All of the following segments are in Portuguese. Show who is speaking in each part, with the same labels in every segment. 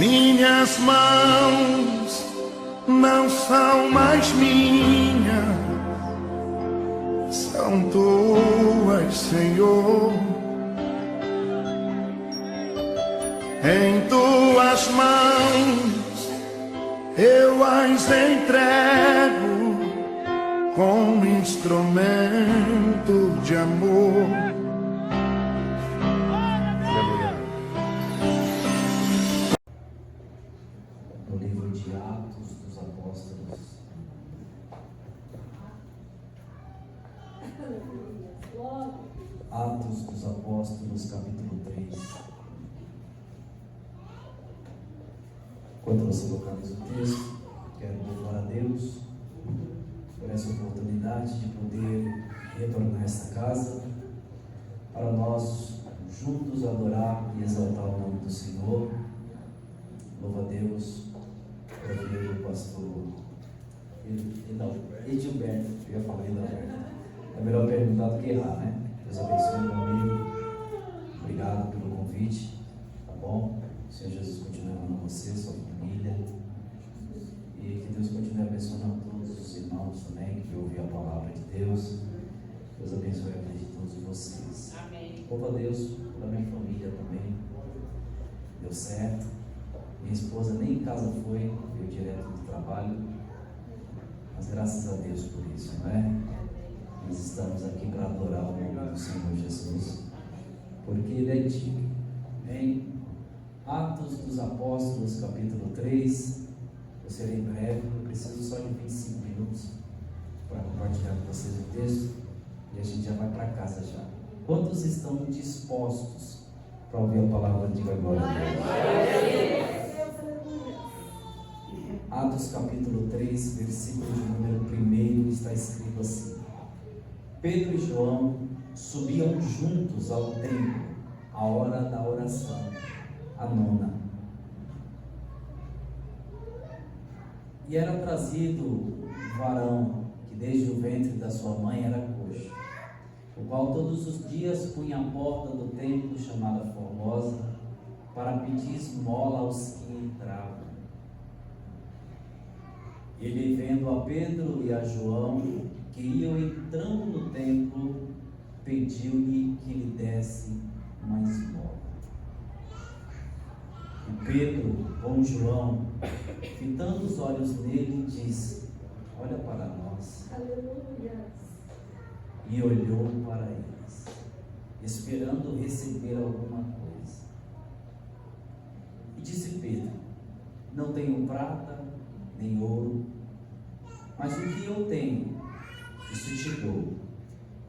Speaker 1: Minhas mãos não são mais minhas, são tuas, Senhor. Em tuas mãos eu as entrego como instrumento de amor.
Speaker 2: No livro de Atos dos Apóstolos, Atos dos Apóstolos, capítulo 3. Quando você localiza o texto, quero louvar a Deus por essa oportunidade de poder retornar a esta casa para nós juntos adorar e exaltar o nome do Senhor. Louva a Deus. Eu vejo o pastor Edilberto, eu ia falar Edilberto. É melhor perguntar do que errar, né? Deus abençoe, meu amigo. Obrigado pelo convite, tá bom? O Senhor Jesus continue amando você, sua família. E que Deus continue abençoando todos os irmãos também que ouvem a palavra de Deus. Deus abençoe a vida de todos vocês. Amém. Louva a Deus pela minha família também. Deu certo. Minha esposa nem em casa foi, veio direto do trabalho. Mas graças a Deus por isso, não é? Nós estamos aqui para adorar o nome do Senhor Jesus, porque Ele é digno. Em Atos dos Apóstolos, capítulo 3, eu serei breve, eu preciso só de 25 minutos para compartilhar com vocês o texto e a gente já vai para casa já. Quantos estão dispostos para ouvir a palavra? Diga glória a Deus. Atos capítulo 3, versículo de número 1, está escrito assim: Pedro e João subiam juntos ao templo, à hora da oração, a nona. E era trazido um varão que desde o ventre da sua mãe era coxo, o qual todos os dias punha a porta do templo chamada Formosa para pedir esmola aos que entravam. Ele, vendo a Pedro e a João que iam entrando no templo, pediu-lhe que lhe desse uma esmola. E Pedro, com João, fitando os olhos nele, disse: olha para nós. Aleluia. E olhou para eles, esperando receber alguma coisa. E disse Pedro: não tenho prata nem ouro, mas o que eu tenho, isso te dou.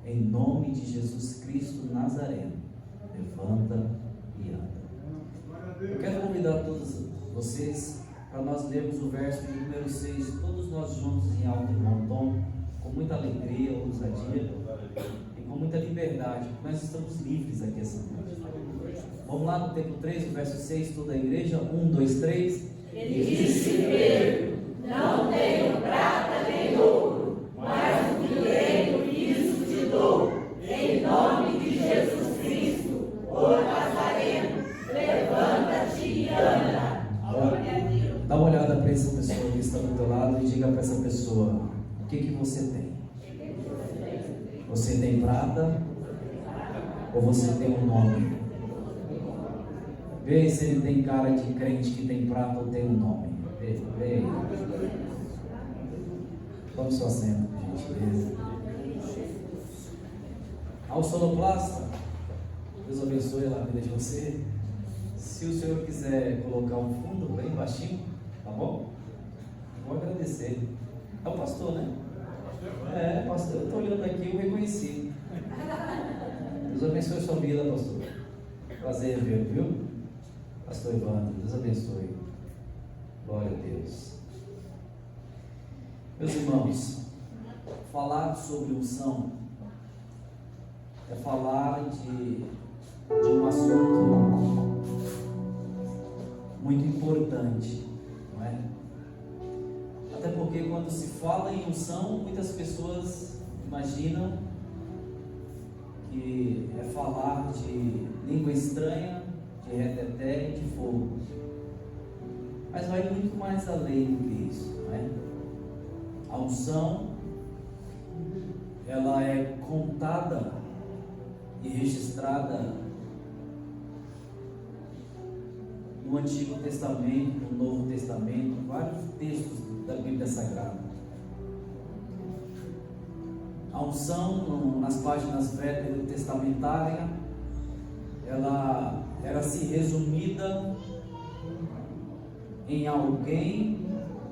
Speaker 2: Em nome de Jesus Cristo Nazareno, levanta e anda. Eu quero convidar todos vocês para nós lermos o verso de número 6, todos nós juntos em alto e bom tom, com muita alegria, ousadia e com muita liberdade. Nós estamos livres aqui essa noite. Vamos lá no templo 3, o verso 6, toda a igreja, 1, 2, 3.
Speaker 3: Ele disse Pedro: não tenho prata nem ouro, mas o que tenho, isso te dou. Em nome de Jesus Cristo, o Nazareno, levanta-te e anda.
Speaker 2: Dá uma olhada para essa pessoa que está do teu lado e diga para essa pessoa: o que você tem? Você tem prata ou você tem um nome? Vê se ele tem cara de crente que tem prata ou tem um nome. Vê. Tome sua assento, por gentileza. Ao sonoplasta, Deus abençoe a vida de você. Se o Senhor quiser colocar um fundo bem baixinho, tá bom? Vou agradecer. É o pastor, né? É, pastor, eu estou olhando aqui e eu reconheci. Deus abençoe a sua vida, pastor. Prazer em ver, viu? Pastor Evandro, Deus abençoe. Glória a Deus. Meus irmãos, falar sobre unção é falar de um assunto muito importante, não é? Até porque quando se fala em unção, muitas pessoas imaginam que é falar de língua estranha, de reteté e de fogo. Mas vai muito mais além do que isso, não é? A unção, ela é contada e registrada no Antigo Testamento, no Novo Testamento, vários textos da Bíblia Sagrada. A unção, nas páginas veterotestamentárias, ela era se resumida em alguém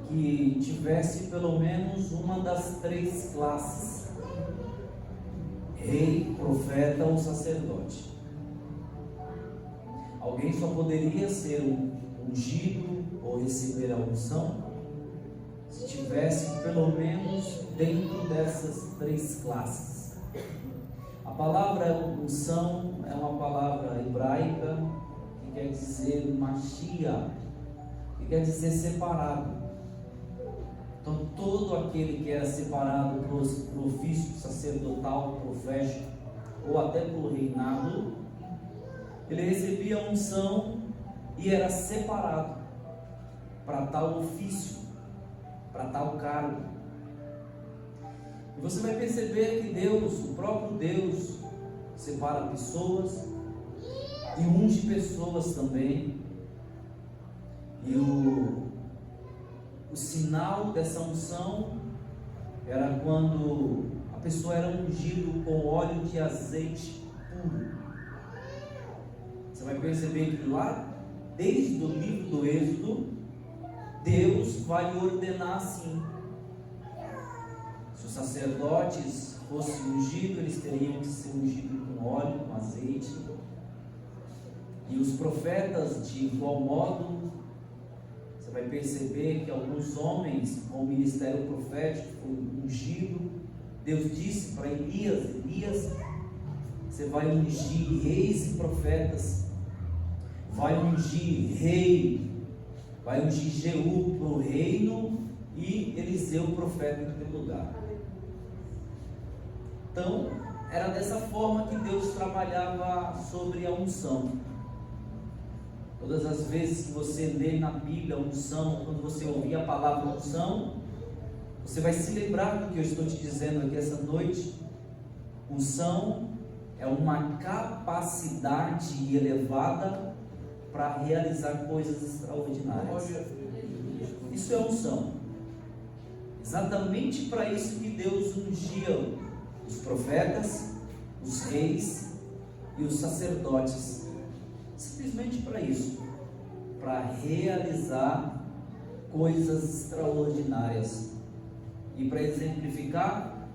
Speaker 2: que tivesse pelo menos uma das 3 classes: rei, profeta ou sacerdote. Alguém só poderia ser ungido ou receber a unção se tivesse pelo menos dentro dessas 3 classes. A palavra unção é uma palavra hebraica que quer dizer Mashiach, que quer dizer separado. Então todo aquele que era separado para o ofício sacerdotal, profético ou até para o reinado, ele recebia a unção e era separado para tal ofício, para tal cargo. E você vai perceber que Deus, o próprio Deus, separa pessoas e unge pessoas também. E o sinal dessa unção era quando a pessoa era ungida com óleo de azeite puro. Você vai perceber que lá, desde o livro do Êxodo, Deus vai ordenar assim: se os sacerdotes fossem ungidos, eles teriam que ser ungidos com óleo, com azeite, e os profetas de igual modo. Você vai perceber que alguns homens com o ministério profético foi ungido. Deus disse para Elias: você vai ungir reis e profetas, vai ungir rei, vai ungir Jeú para o reino e Eliseu profeta em teu lugar. Então era dessa forma que Deus trabalhava sobre a unção. Todas as vezes que você lê na Bíblia unção, quando você ouvir a palavra unção, você vai se lembrar do que eu estou te dizendo aqui essa noite. Unção é uma capacidade elevada para realizar coisas extraordinárias. Isso é unção. Exatamente para isso que Deus ungia os profetas, os reis e os sacerdotes. Simplesmente para isso, para realizar coisas extraordinárias e para exemplificar,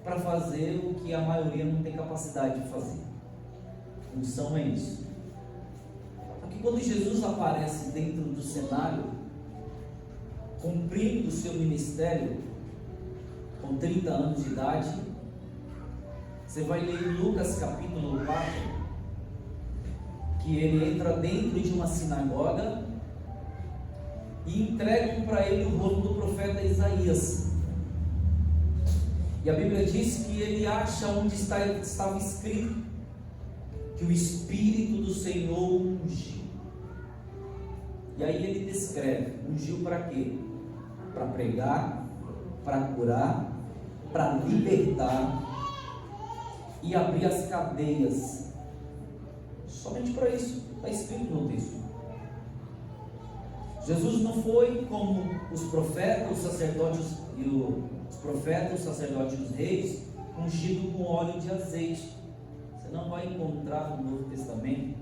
Speaker 2: para fazer o que a maioria não tem capacidade de fazer. Unção é isso. Porque quando Jesus aparece dentro do cenário, cumprindo o seu ministério com 30 anos de idade, você vai ler em Lucas capítulo 4, que ele entra dentro de uma sinagoga e entregam para ele o rolo do profeta Isaías. E a Bíblia diz que ele acha onde estava escrito que o Espírito do Senhor ungiu. E aí ele descreve: ungiu para quê? Para pregar, para curar, para libertar e abrir as cadeias. Somente para isso, está escrito no texto. Jesus não foi como os profetas, os sacerdotes os profetas, os sacerdotes e os reis, ungido com óleo de azeite. Você não vai encontrar no Novo Testamento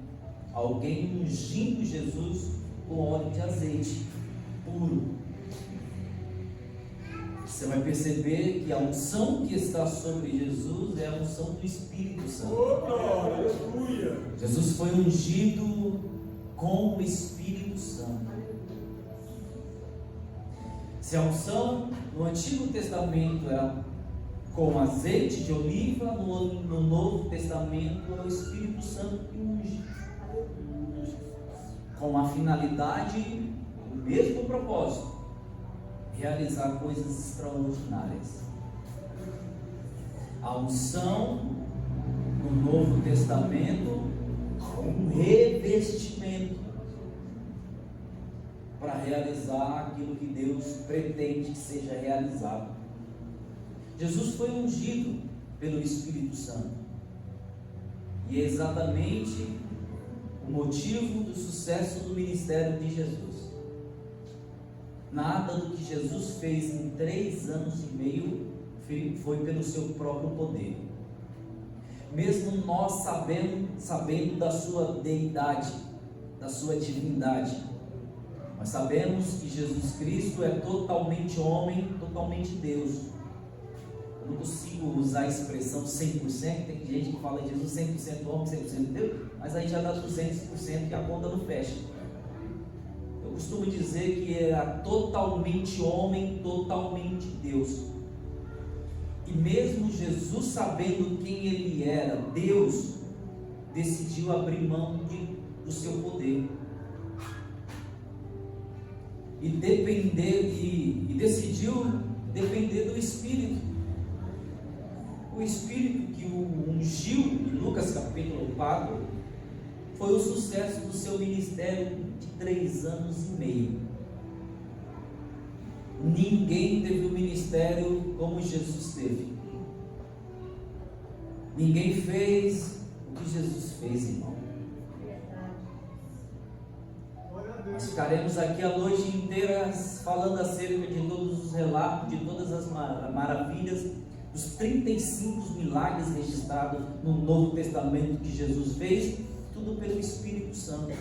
Speaker 2: alguém ungindo Jesus com óleo de azeite puro. Você vai perceber que a unção que está sobre Jesus é a unção do Espírito Santo. Jesus foi ungido com o Espírito Santo. Se a unção no Antigo Testamento era com azeite de oliva, no Novo Testamento é o Espírito Santo que unge, com a finalidade, o mesmo propósito: realizar coisas extraordinárias. A unção no Novo Testamento é um revestimento. para realizar aquilo que Deus pretende que seja realizado. Jesus foi ungido pelo Espírito Santo, e é exatamente o motivo do sucesso do ministério de Jesus. Nada do que Jesus fez em 3 anos e meio foi pelo seu próprio poder. Mesmo nós sabendo da sua deidade, da sua divindade, nós sabemos que Jesus Cristo é totalmente homem, totalmente Deus. Eu não consigo usar a expressão 100%, tem gente que fala de Jesus 100% homem, 100% Deus, mas aí já dá 200% e a conta não fecha. Eu costumo dizer que era totalmente homem, totalmente Deus. E mesmo Jesus sabendo quem ele era, Deus, decidiu abrir mão do seu poder e decidiu depender do Espírito. O Espírito que o ungiu, em Lucas capítulo 4, foi o sucesso do seu ministério de 3 anos e meio. Ninguém teve um ministério como Jesus teve. Ninguém fez o que Jesus fez, irmão. Nós ficaremos aqui a noite inteira falando acerca de todos os relatos, de todas as maravilhas, dos 35 milagres registrados no Novo Testamento que Jesus fez, tudo pelo Espírito Santo.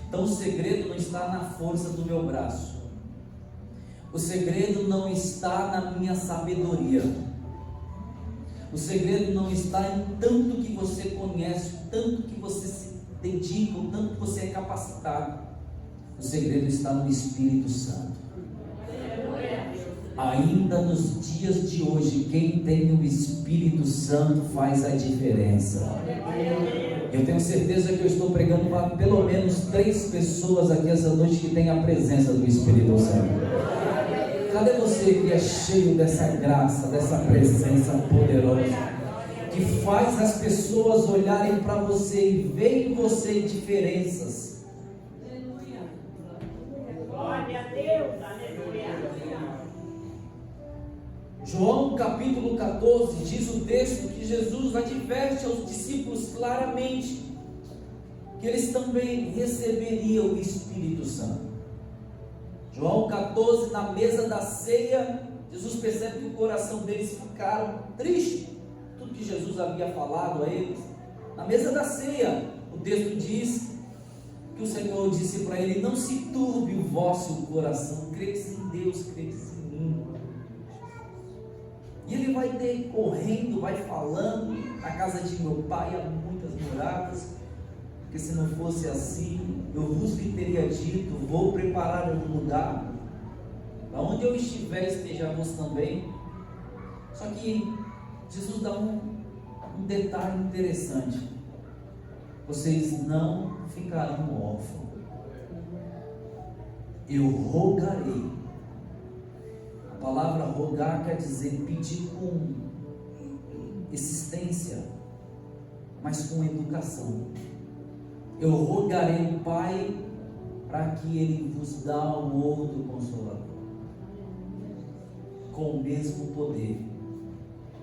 Speaker 2: Então o segredo não está na força do meu braço, o segredo não está na minha sabedoria, o segredo não está em tanto que você conhece, tanto que você se dedica, o tanto que você é capacitado. O segredo está no Espírito Santo. Ainda nos dias de hoje, quem tem o Espírito Santo faz a diferença. Eu tenho certeza que eu estou pregando para pelo menos 3 pessoas aqui essa noite que tem a presença do Espírito Santo. Cadê você que é cheio dessa graça, dessa presença poderosa, que faz as pessoas olharem para você e verem em você diferenças?
Speaker 3: Glória a Deus, aleluia.
Speaker 2: João capítulo 14 diz o texto que Jesus adverte aos discípulos claramente que eles também receberiam o Espírito Santo. João 14, na mesa da ceia, Jesus percebe que o coração deles ficaram tristes, tudo que Jesus havia falado a eles. Na mesa da ceia, o texto diz que o Senhor disse para ele: não se turbe o vosso coração, credes em Deus, credes em mim. E ele vai decorrendo, vai falando: na casa de meu pai há muitas moradas, porque se não fosse assim, eu vos teria dito, vou preparar um lugar, aonde eu estiver estejamos também. Só que Jesus dá um detalhe interessante: vocês não ficarão órfãos, eu rogarei. A palavra rogar quer dizer pedir com insistência, mas com educação. Eu rogarei o Pai para que Ele vos dê um outro Consolador, com o mesmo poder,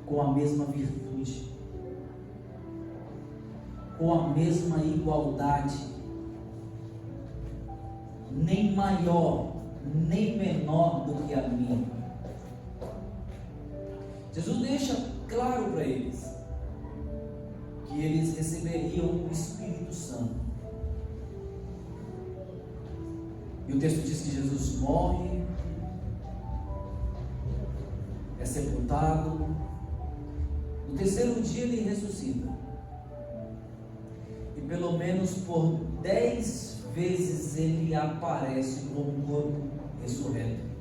Speaker 2: com a mesma virtude, com a mesma igualdade, nem maior, nem menor do que a minha. Jesus deixa claro para eles que eles receberiam o Espírito Santo. E o texto diz que Jesus morre, é sepultado, no 3º dia ele ressuscita, e pelo menos por 10 vezes ele aparece com um corpo ressurreto.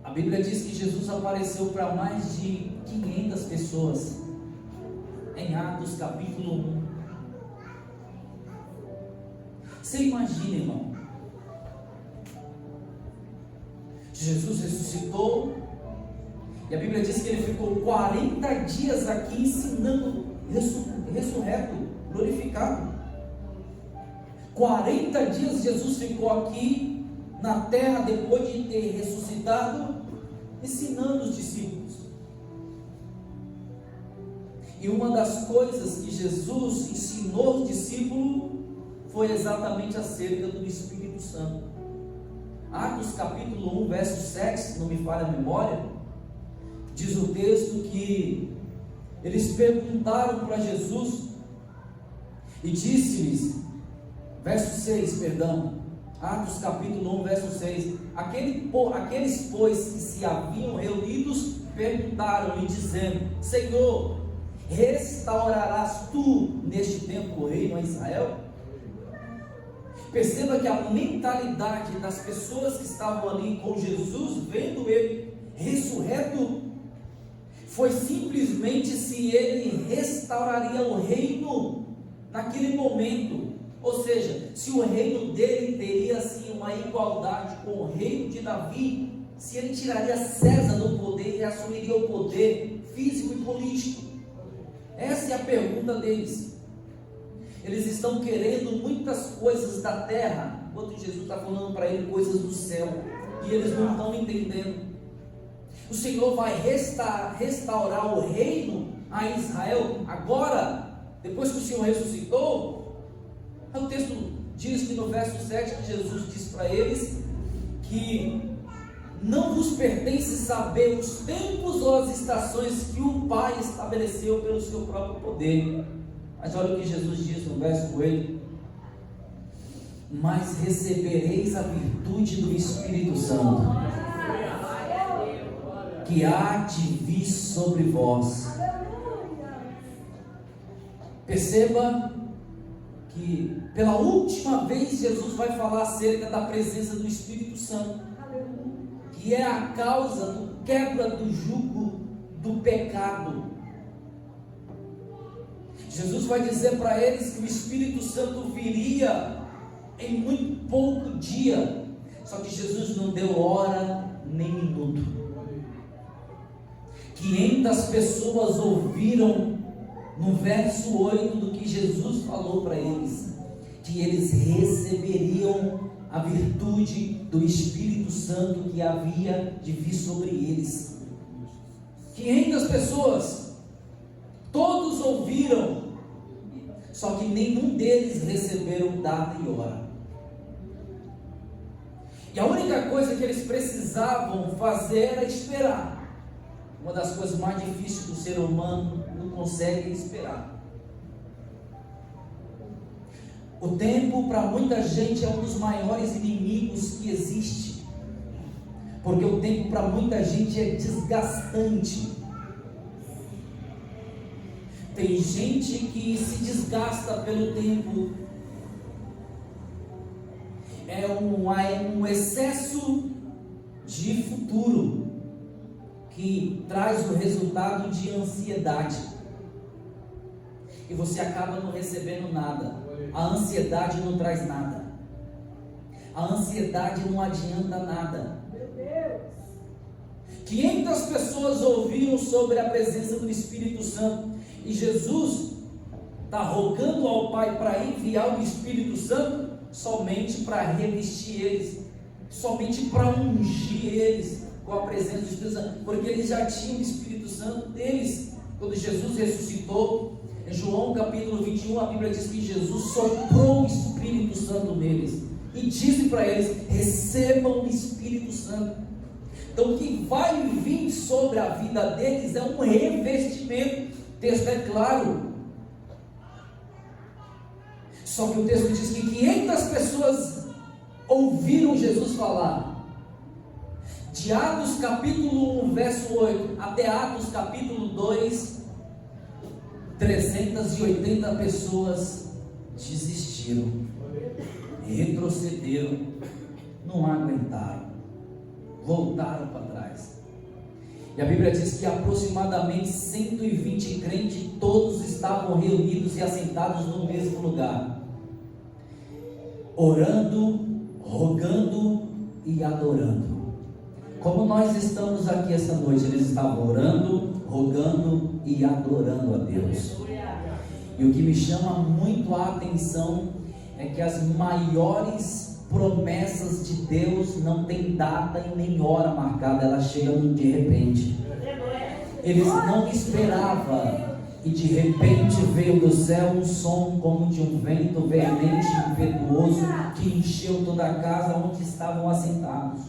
Speaker 2: A Bíblia diz que Jesus apareceu para mais de 500 pessoas em Atos capítulo 1. Você imagina, irmão, Jesus ressuscitou, e a Bíblia diz que ele ficou 40 dias aqui ensinando, ressurreto, glorificado. 40 dias Jesus ficou aqui na terra, depois de ter ressuscitado, ensinando os discípulos. E uma das coisas que Jesus ensinou os discípulos foi exatamente acerca do Espírito Santo. Atos capítulo 1, verso 7, se não me falha a memória, diz o texto que eles perguntaram para Jesus e disse-lhes, verso 6, perdão, Atos capítulo 1, verso 6, aqueles pois que se haviam reunidos perguntaram-lhe dizendo, Senhor, restaurarás tu neste tempo o reino a Israel? Perceba que a mentalidade das pessoas que estavam ali com Jesus, vendo ele ressurreto, foi simplesmente se ele restauraria o reino naquele momento, ou seja, se o reino dele teria assim uma igualdade com o reino de Davi, se ele tiraria César do poder e assumiria o poder físico e político. Essa é a pergunta deles. Eles estão querendo muitas coisas da terra, enquanto Jesus está falando para eles coisas do céu, e eles não estão entendendo. O Senhor vai restaurar o reino a Israel agora, depois que o Senhor ressuscitou. O texto diz que no verso 7 que Jesus diz para eles que não vos pertence saber os tempos ou as estações que o Pai estabeleceu pelo seu próprio poder. Mas olha o que Jesus diz no verso 8: mas recebereis a virtude do Espírito Santo, que há de vir sobre vós. Perceba que pela última vez Jesus vai falar acerca da presença do Espírito Santo, que é a causa do quebra do jugo do pecado. Jesus vai dizer para eles que o Espírito Santo viria em muito pouco dia, só que Jesus não deu hora nem minuto. 500 pessoas ouviram no verso 8 do que Jesus falou para eles, que eles receberiam a virtude do Espírito Santo que havia de vir sobre eles. 500 pessoas, todos ouviram, só que nenhum deles receberam data e hora. E a única coisa que eles precisavam fazer era esperar. Uma das coisas mais difíceis do ser humano, não consegue esperar. O tempo para muita gente é um dos maiores inimigos que existe, porque o tempo para muita gente é desgastante. Tem gente que se desgasta pelo tempo. É um excesso de futuro que traz o resultado de ansiedade, e você acaba não recebendo nada. A ansiedade não traz nada. A ansiedade não adianta nada. 500 pessoas ouviram sobre a presença do Espírito Santo, e Jesus está rogando ao Pai para enviar o Espírito Santo somente para revestir eles, somente para ungir eles com a presença do Espírito Santo, porque eles já tinham o Espírito Santo deles. Quando Jesus ressuscitou, em João capítulo 21, a Bíblia diz que Jesus soprou o Espírito Santo neles e disse para eles: recebam o Espírito Santo. Então o que vai vir sobre a vida deles é um revestimento. O texto é claro, só que o texto diz que 500 pessoas ouviram Jesus falar. De Atos capítulo 1, verso 8, até Atos capítulo 2, 380 pessoas desistiram, retrocederam, não aguentaram, voltaram para trás. E a Bíblia diz que aproximadamente 120 crentes, todos estavam reunidos e assentados no mesmo lugar, orando, rogando e adorando. Como nós estamos aqui essa noite, eles estavam orando, rogando e adorando a Deus. E o que me chama muito a atenção é que as maiores promessas de Deus não tem data e nem hora marcada, elas chegam de repente. Eles não esperavam, e de repente veio do céu um som como de um vento veemente e impetuoso, que encheu toda a casa onde estavam assentados.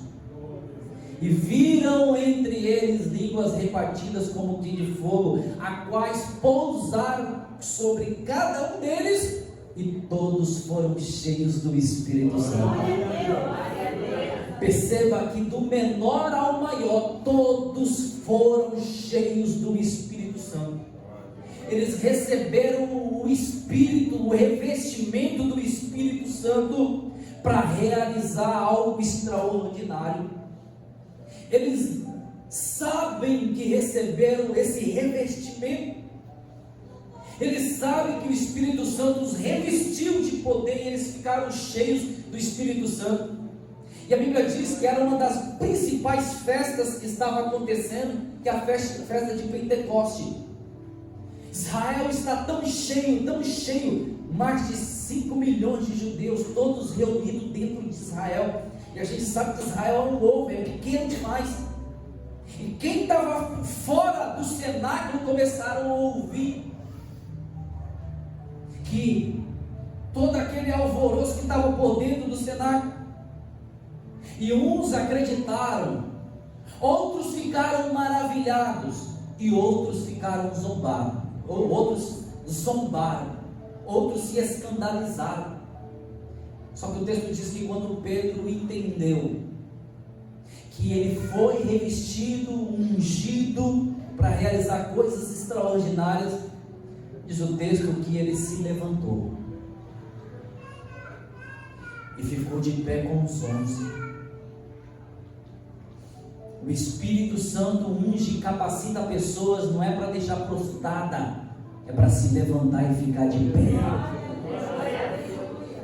Speaker 2: E viram entre eles línguas repartidas como que de fogo, a quais pousaram sobre cada um deles, e todos foram cheios do Espírito Santo. Perceba que do menor ao maior, todos foram cheios do Espírito Santo. Eles receberam o Espírito, o revestimento do Espírito Santo para realizar algo extraordinário. Eles sabem que receberam esse revestimento. Eles sabem que o Espírito Santo os revestiu de poder e eles ficaram cheios do Espírito Santo. E a Bíblia diz que era uma das principais festas que estava acontecendo, que é a festa de Pentecoste. Israel está tão cheio, mais de 5 milhões de judeus, todos reunidos dentro de Israel. E a gente sabe que Israel é um ovo, é pequeno demais. E quem estava fora do cenáculo começaram a ouvir que todo aquele alvoroço que estava por dentro do cenáculo. E uns acreditaram, outros ficaram maravilhados, e outros ficaram zombados. Outros zombaram, outros se escandalizaram. Só que o texto diz que quando Pedro entendeu que ele foi revestido, ungido para realizar coisas extraordinárias, diz o texto que ele se levantou e ficou de pé com os 11. O Espírito Santo unge e capacita pessoas, não é para deixar prostrada, é para se levantar e ficar de pé.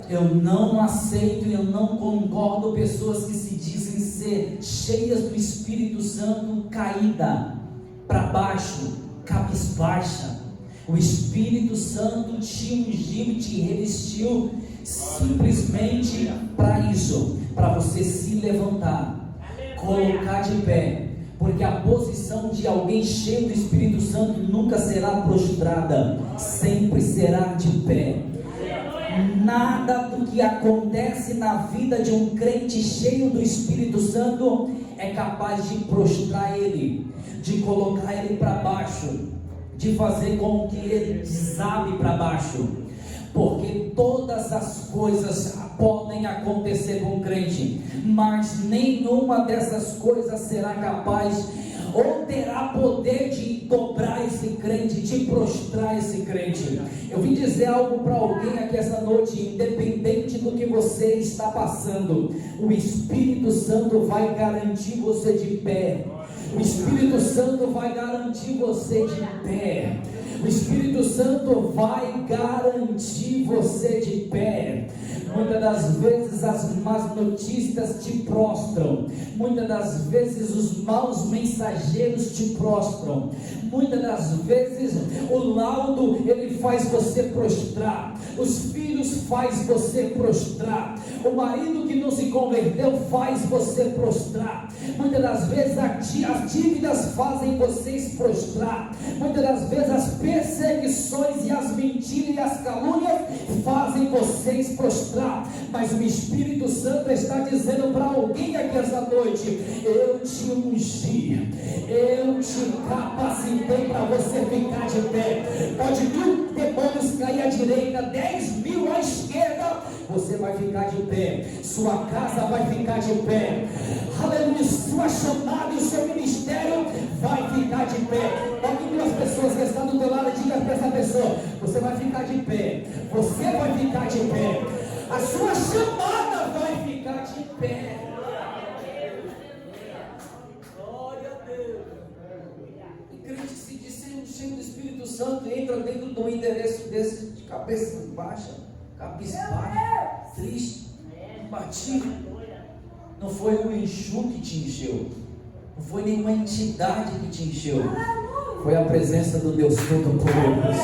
Speaker 2: Eu não aceito e eu não concordo pessoas que se dizem ser cheias do Espírito Santo, caída para baixo, cabisbaixa. O Espírito Santo te ungiu e te revestiu simplesmente para isso, para você se levantar, colocar de pé, porque a posição de alguém cheio do Espírito Santo nunca será prostrada, sempre será de pé. Nada do que acontece na vida de um crente cheio do Espírito Santo é capaz de prostrar ele, de colocar ele para baixo, de fazer com que ele desabe para baixo, porque todas as coisas podem acontecer com o crente, mas nenhuma dessas coisas será capaz ou terá poder de dobrar esse crente, de prostrar esse crente. Eu vim dizer algo para alguém aqui essa noite: independente do que você está passando, o Espírito Santo vai garantir você de pé. O Espírito Santo vai garantir você de pé. O Espírito Santo vai garantir você de pé. Muitas das vezes as más notícias te prostram, muitas das vezes os maus mensageiros te prostram, muitas das vezes o laudo ele faz você prostrar, os filhos faz você prostrar, o marido que não se converteu faz você prostrar, muitas das vezes as dívidas fazem vocês prostrar, muitas das vezes as perseguições e as mentiras e as calúnias fazem vocês prostrar. Mas o Espírito Santo está dizendo para alguém aqui essa noite: eu te ungi, eu te capacitei para você ficar de pé. Pode 1000 demônios cair à direita, 10.000 à esquerda, você vai ficar de pé, sua casa vai ficar de pé, aleluia, sua chamada e o seu ministério vai ficar de pé. Toque duas pessoas que estão do teu lado e diga para essa pessoa: você vai ficar de pé, você vai ficar de pé, a sua chamada vai ficar de pé. Glória a Deus. E crente que se diz ser cheio do Espírito Santo entra dentro de um endereço desse, de cabeça baixa, triste, batido. Não foi o Exu que te encheu, não foi nenhuma entidade que te encheu, foi a presença do Deus Todo-Poderoso.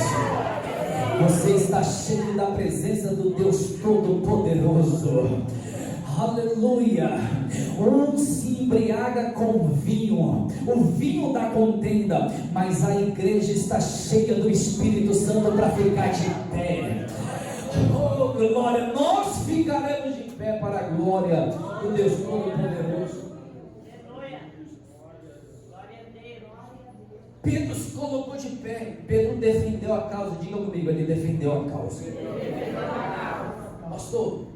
Speaker 2: Você está cheio da presença do Deus Todo-Poderoso. Aleluia. Um se embriaga com vinho, o vinho da contenda, mas a igreja está cheia do Espírito Santo para ficar de pé. Oh glória, nós ficaremos de pé para a glória do Deus Todo-Poderoso. Pedro se colocou de pé. Pedro defendeu a causa. Diga comigo, ele defendeu a causa. Pastor,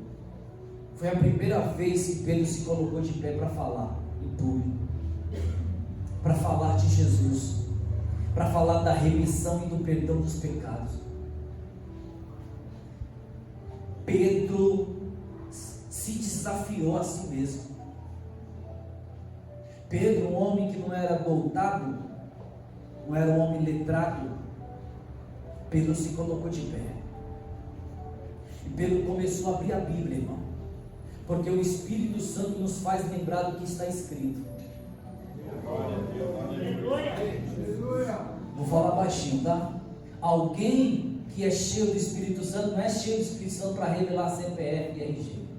Speaker 2: foi a primeira vez que Pedro se colocou de pé para falar em público, para falar de Jesus, para falar da remissão e do perdão dos pecados. Pedro se desafiou a si mesmo. Pedro, um homem que não era doutado, não era um homem letrado, Pedro se colocou de pé. E Pedro começou a abrir a Bíblia, irmão, porque o Espírito Santo nos faz lembrar do que está escrito. Vou falar baixinho, tá? Alguém que é cheio do Espírito Santo não é cheio do Espírito Santo para revelar CPF e RG.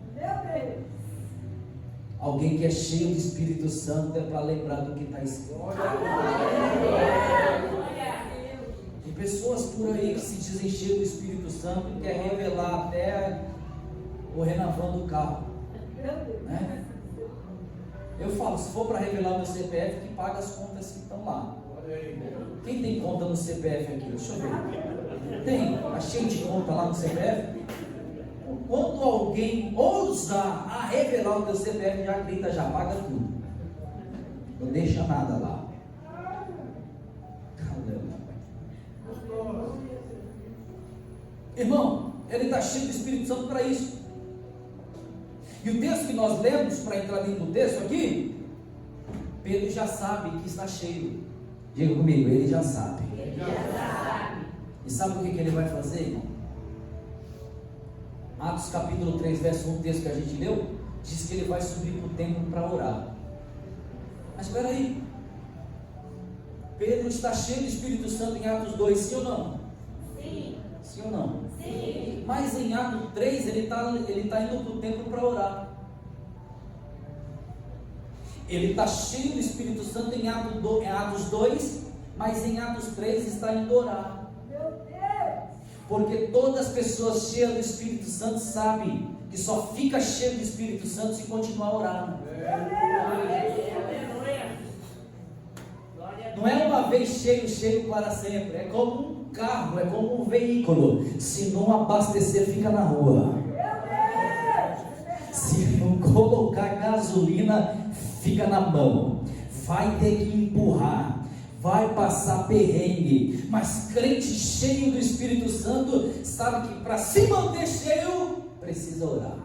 Speaker 2: Alguém que é cheio do Espírito Santo é para lembrar do que está escrito. Tem pessoas por aí que se dizem cheios do Espírito Santo e quer revelar até o renovão do carro, né? Eu falo, se for para revelar meu CPF, que paga as contas que estão lá. Quem tem conta no CPF aqui? Deixa eu ver. Tem? Está cheio de conta lá no CPF? Quando alguém ousar a revelar o teu CPF, já grita, já paga tudo. Não deixa nada lá. Irmão, ele está cheio do Espírito Santo para isso. E o texto que nós lemos, para entrar dentro do texto aqui, Pedro já sabe que está cheio. Diga comigo, ele já sabe. Ele já sabe. E sabe o que ele vai fazer, irmão? Atos capítulo 3, verso 1, texto que a gente leu, diz que ele vai subir para o templo para orar. Mas espera aí, Pedro está cheio do Espírito Santo em Atos 2, sim ou não? Sim. Sim ou não? Sim. Mas em Atos 3 ele está indo para o templo para orar. Ele está cheio do Espírito Santo em Atos 2, mas em Atos 3 está indo orar. Porque todas as pessoas cheias do Espírito Santo sabem que só fica cheio do Espírito Santo se continuar orando. Não é uma vez cheio para sempre. É como um carro, é como um veículo. Se não abastecer, fica na rua. Se não colocar gasolina, fica na mão. Vai ter que empurrar. Vai passar perrengue, mas crente cheio do Espírito Santo sabe que para se manter cheio precisa orar.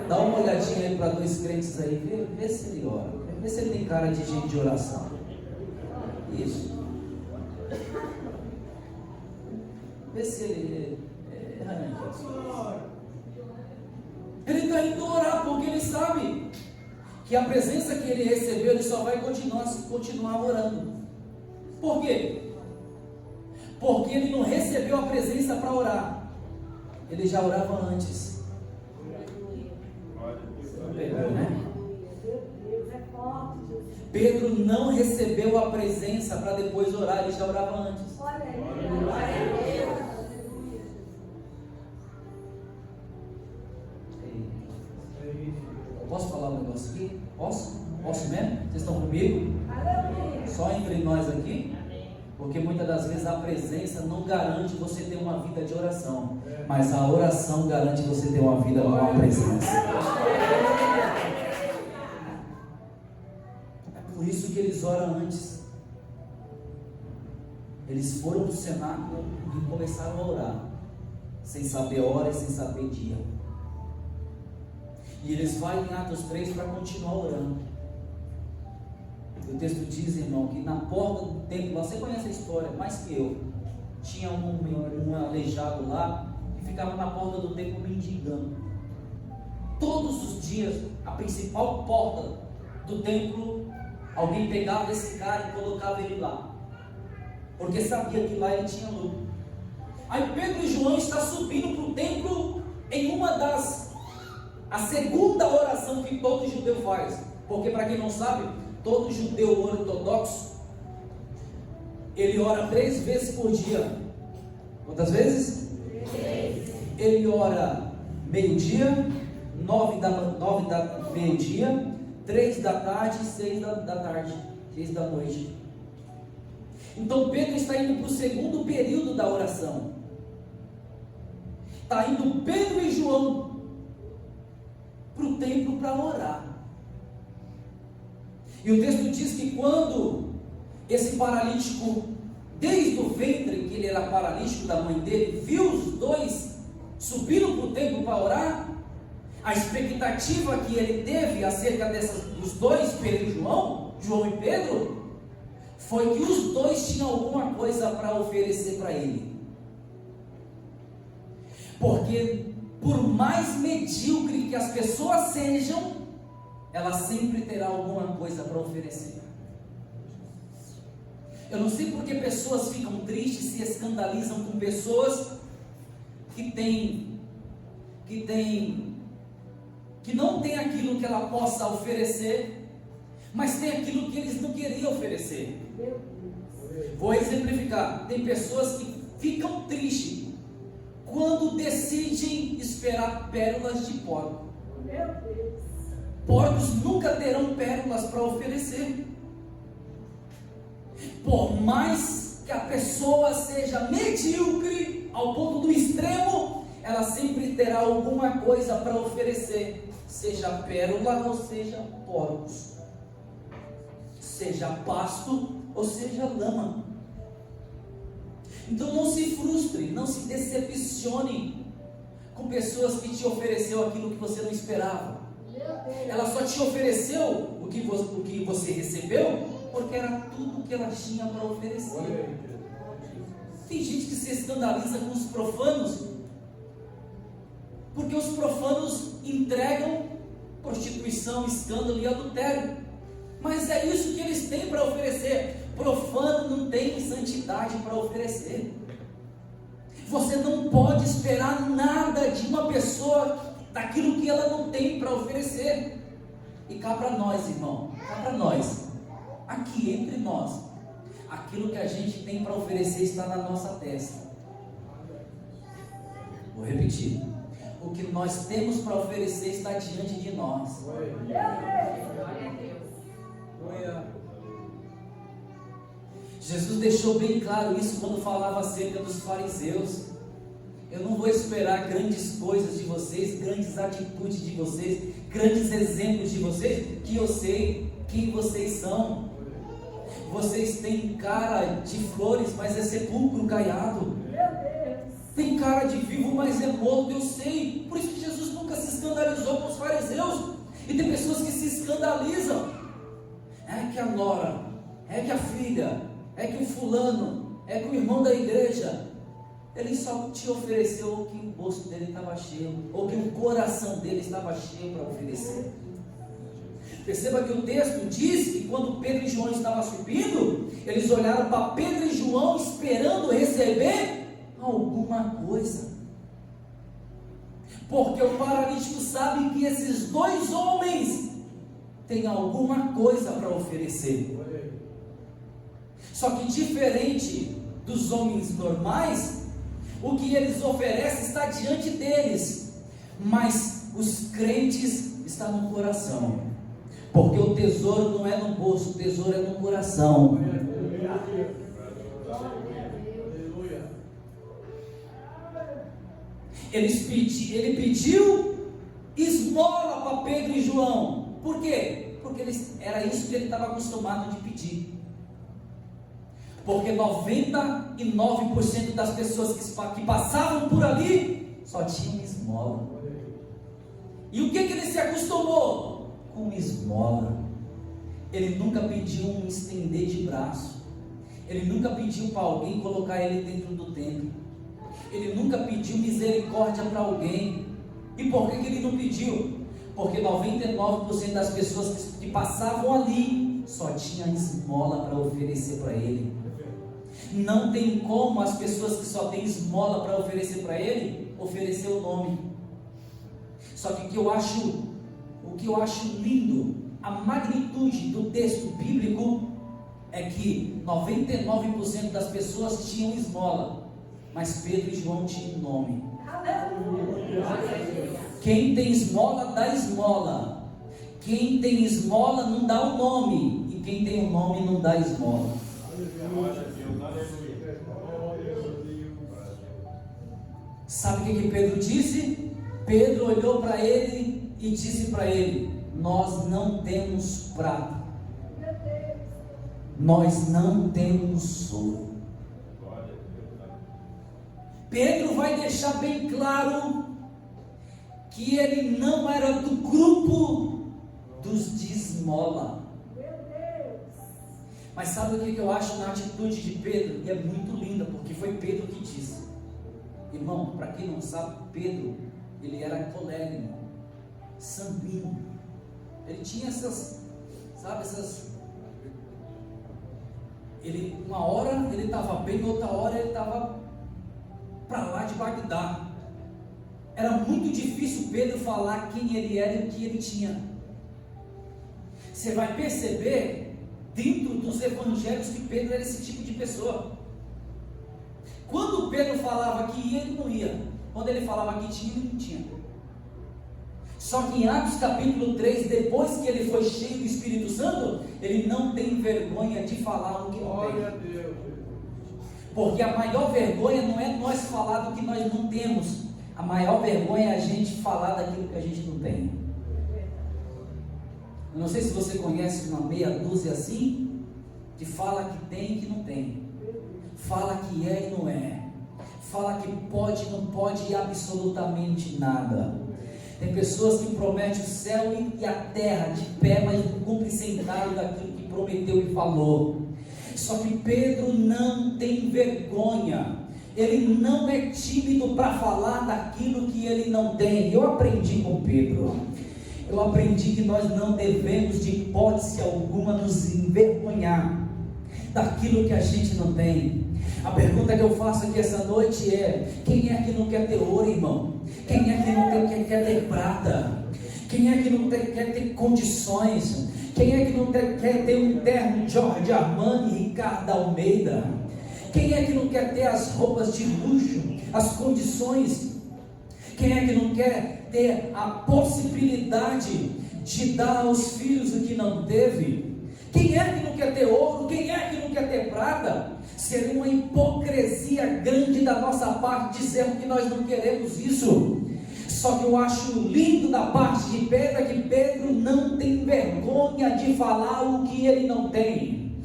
Speaker 2: Dá uma olhadinha aí para dois crentes aí, vê se ele ora, vê se ele tem cara de gente de oração. Isso. Vê se ele ele está indo orar porque ele sabe que a presença que ele recebeu, ele só vai continuar orando. Por quê? Porque ele não recebeu a presença para orar. Ele já orava antes. Você não pegou, né? Pedro não recebeu a presença para depois orar, ele já orava antes. Posso falar um negócio aqui? Posso? Posso mesmo? Vocês estão comigo? Só entre nós aqui? Porque muitas das vezes a presença não garante você ter uma vida de oração, mas a oração garante você ter uma vida com a presença. É por isso que eles oram antes. Eles foram para o cenáculo e começaram a orar, sem saber hora e sem saber dia. E eles vão em Atos 3 para continuar orando. O texto diz, irmão, que na porta do templo, você conhece a história, mais que eu, tinha um aleijado lá, que ficava na porta do templo mendigando. Todos os dias, a principal porta do templo, alguém pegava esse cara e colocava ele lá, porque sabia que lá ele tinha lucro. Aí Pedro e João estão subindo para o templo em a segunda oração que todo judeu faz. Porque, para quem não sabe, todo judeu ortodoxo, ele ora 3 vezes por dia. Quantas vezes? 3. Ele ora meio-dia, 9 da meio-dia, 3 da tarde e 6 da tarde, 6 da noite. Então Pedro está indo para o segundo período da oração. Está indo Pedro e João para o templo para orar. E o texto diz que quando esse paralítico, desde o ventre que ele era paralítico da mãe dele, viu os dois subindo para o templo para orar, a expectativa que ele teve acerca dos dois, Pedro e João e Pedro, foi que os dois tinham alguma coisa para oferecer para ele. Porque por mais medíocre que as pessoas sejam, ela sempre terá alguma coisa para oferecer. Eu não sei porque pessoas ficam tristes, se escandalizam com pessoas que não tem aquilo que ela possa oferecer, mas tem aquilo que eles não queriam oferecer. Vou exemplificar. Tem pessoas que ficam tristes quando decidem esperar pérolas de porco. Porcos nunca terão pérolas para oferecer. Por mais que a pessoa seja medíocre ao ponto do extremo, ela sempre terá alguma coisa para oferecer, seja pérola ou seja porcos, seja pasto ou seja lama. Então não se frustre, não se decepcione com pessoas que te ofereceu aquilo que você não esperava. Ela só te ofereceu o que você recebeu porque era tudo que ela tinha para oferecer. Tem gente que se escandaliza com os profanos, porque os profanos entregam prostituição, escândalo e adultério, mas é isso que eles têm para oferecer. Profano não tem santidade para oferecer. Você não pode esperar nada de uma pessoa daquilo que ela não tem para oferecer. E cá para nós, irmão, cá para nós, aqui entre nós, aquilo que a gente tem para oferecer está na nossa testa. Vou repetir. O que nós temos para oferecer está diante de nós. Jesus deixou bem claro isso quando falava acerca dos fariseus. Eu não vou esperar grandes coisas de vocês, grandes atitudes de vocês, grandes exemplos de vocês, que eu sei quem vocês são. Vocês têm cara de flores, mas é sepulcro caiado. Tem cara de vivo, mas é morto, eu sei. Por isso que Jesus nunca se escandalizou com os fariseus. E tem pessoas que se escandalizam. É que a nora, é que a filha, é que o fulano, é que o irmão da igreja, ele só te ofereceu o que o bolso dele estava cheio, ou que o coração dele estava cheio para oferecer. Perceba que o texto diz que quando Pedro e João estavam subindo, eles olharam para Pedro e João esperando receber alguma coisa, porque o paralítico sabe que esses dois homens têm alguma coisa para oferecer. Só que diferente dos homens normais, o que eles oferecem está diante deles, mas os crentes estão no coração, porque o tesouro não é no bolso, o tesouro é no coração. Ele pediu esmola para Pedro e João. Por quê? Porque era isso que ele estava acostumado de pedir. Porque 99% das pessoas que passavam por ali só tinham esmola. E o que ele se acostumou? Com esmola. Ele nunca pediu um estender de braço. Ele nunca pediu para alguém colocar ele dentro do templo. Ele nunca pediu misericórdia para alguém. E por que ele não pediu? Porque 99% das pessoas que passavam ali só tinha esmola para oferecer para ele. Não tem como as pessoas que só têm esmola para oferecer para ele, oferecer o nome. Só que o que eu acho lindo, a magnitude do texto bíblico, é que 99% das pessoas tinham esmola, mas Pedro e João tinham nome. Quem tem esmola, dá esmola. Quem tem esmola, não dá o nome. E quem tem o nome, não dá esmola. Sabe o que Pedro disse? Pedro olhou para ele e disse para ele: nós não temos prata, nós não temos ouro. Pedro vai deixar bem claro que ele não era do grupo dos de esmola. Mas sabe o que eu acho na atitude de Pedro? E é muito linda, porque foi Pedro que disse. Irmão, para quem não sabe, Pedro, ele era colérico, sanguíneo. Ele tinha uma hora ele estava bem, outra hora ele estava para lá de Bagdá. Era muito difícil Pedro falar quem ele era e o que ele tinha. Você vai perceber dentro dos evangelhos que Pedro era esse tipo de pessoa. Quando Pedro falava que ia, ele não ia. Quando ele falava que tinha, ele não tinha. Só que em Atos capítulo 3, depois que ele foi cheio do Espírito Santo, ele não tem vergonha de falar o que não tem. Porque a maior vergonha não é nós falar do que nós não temos. A maior vergonha é a gente falar daquilo que a gente não tem. Eu não sei se você conhece uma meia dúzia assim, que fala que tem e que não tem. Fala que é e não é. Fala que pode e não pode absolutamente nada. Tem pessoas que prometem o céu e a terra de pé, mas não cumpre centavo daquilo que prometeu e falou. Só que Pedro não tem vergonha. Ele não é tímido para falar daquilo que ele não tem. Eu aprendi com Pedro. Eu aprendi que nós não devemos, de hipótese alguma, nos envergonhar daquilo que a gente não tem. A pergunta que eu faço aqui essa noite é: quem é que não quer ter ouro, irmão? Quem é que não quer ter prata? Quem é que não quer ter condições? Quem é que não quer ter um terno Giorgio Armani, Ricardo Almeida? Quem é que não quer ter as roupas de luxo, as condições? Quem é que não quer ter a possibilidade de dar aos filhos o que não teve? Quem é que não quer ter ouro? Quem é que não quer ter prata? Seria uma hipocrisia grande da nossa parte dizermos que nós não queremos isso. Só que eu acho lindo da parte de Pedro é que Pedro não tem vergonha de falar o que ele não tem.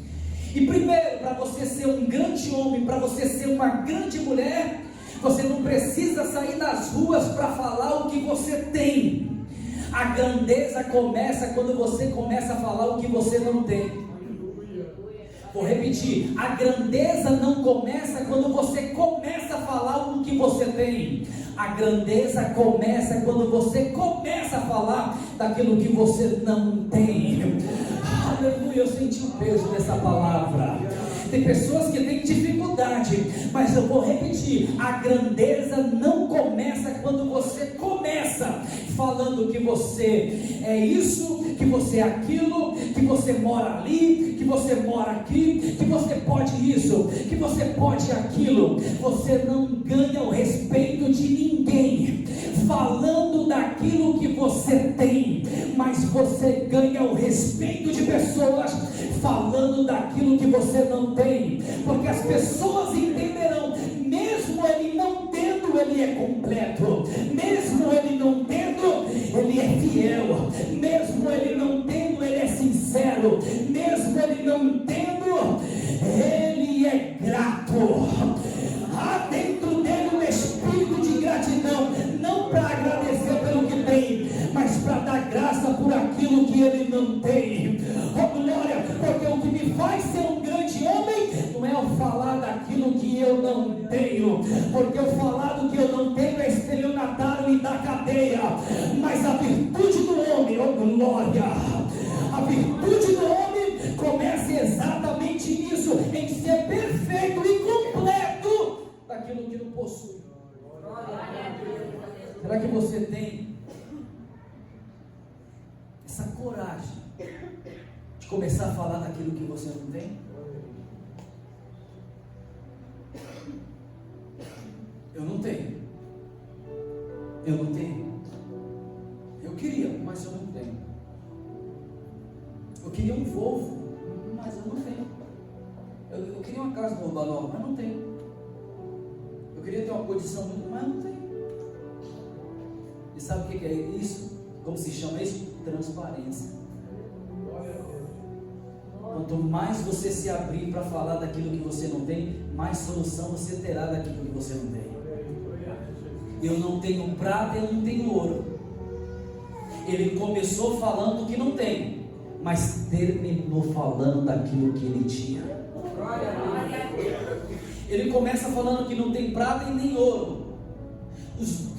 Speaker 2: E primeiro, para você ser um grande homem, para você ser uma grande mulher, você não precisa sair das ruas para falar o que você tem. A grandeza começa quando você começa a falar o que você não tem. Vou repetir: a grandeza não começa quando você começa a falar o que você tem. A grandeza começa quando você começa a falar daquilo que você não tem. Aleluia, eu senti o peso dessa palavra. Tem pessoas que têm dificuldade, mas eu vou repetir: a grandeza não começa quando você começa falando que você é isso, que você é aquilo, que você mora ali, que você mora aqui, que você pode isso, que você pode aquilo. Você não ganha o respeito de ninguém falando daquilo que você tem, mas você ganha o respeito de pessoas falando daquilo que você não tem, porque as pessoas entenderão, mesmo ele não tendo, ele é completo, mesmo ele não tendo, ele é fiel, mesmo ele não tendo, ele é sincero, mesmo ele não tendo, ele é grato. Há dentro dele um espírito de gratidão, não para agradecer pelo que tem, mas para dar graça por aquilo que ele não tem. Oh glória, porque o que me faz ser um grande homem não é eu falar daquilo que eu não tenho, porque eu falar do que eu não tenho é estelionatário e da cadeia, mas a virtude do homem, oh glória, a virtude do homem começa exatamente nisso, em ser perfeito e daquilo que não possui? Será que você tem essa coragem de começar a falar daquilo que você não tem? Eu não tenho. Eu não tenho. Eu queria, mas eu não tenho. Eu queria um Volvo, mas eu não tenho. Eu queria uma casa no Nova, mas não tenho. Eu queria ter uma condição muito, mas não tenho. E sabe o que é isso? Como se chama isso? Transparência. Quanto mais você se abrir para falar daquilo que você não tem, mais solução você terá daquilo que você não tem. Eu não tenho prata, eu não tenho ouro. Ele começou falando que não tem, mas terminou falando daquilo que ele tinha. Ele começa falando que não tem prata e nem ouro. Os